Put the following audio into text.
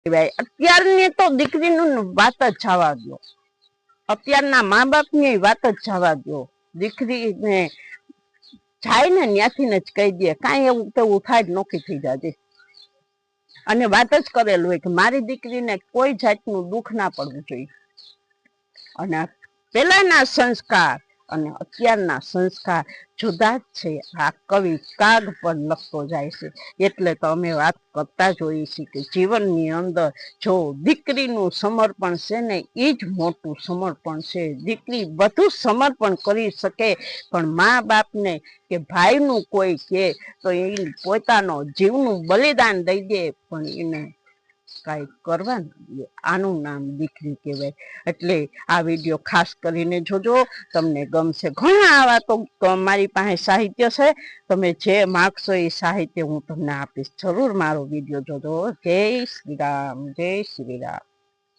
કહેવાય. અત્યારની તો દીકરીનું વાત જ જવા દો, અત્યારના મા બાપની વાત જ જવા દો. દીકરીને જાય ને ત્યાંથી જ કહી દે કાંઈ એવું તેવું થાય જ નોખી થઈ જાય, અને વાત જ કરેલું હોય કે મારી દીકરીને કોઈ જાતનું દુઃખ ના પડવું જોઈએ. અને પેલાના સંસ્કાર અને અત્યારના સંસ્કાર જુદા જ છે. આ કવિ કાગ પર લખતો જાય છે. એટલે તો અમે વાત કરતા જ હોઈએ છીએ કે જીવનની અંદર જો દીકરીનું સમર્પણ છે ને એ જ મોટું સમર્પણ છે. દીકરી બધું સમર્પણ કરી શકે, પણ મા બાપને કે ભાઈનું કોઈ કે તો એ પોતાનો જીવનું બલિદાન દઈ દે, પણ એને કાંઈ કરવા ન દે. આનું નામ દીકરી કહેવાય. એટલે આ વિડીયો ખાસ કરીને જોજો, તમને ગમશે. ઘણા આવા તો મારી પાસે સાહિત્ય છે, તમે જે માગશો એ સાહિત્ય હું તમને આપીશ. જરૂર મારો વિડીયો જોજો. જય શ્રી રામ, જય શ્રી રામ.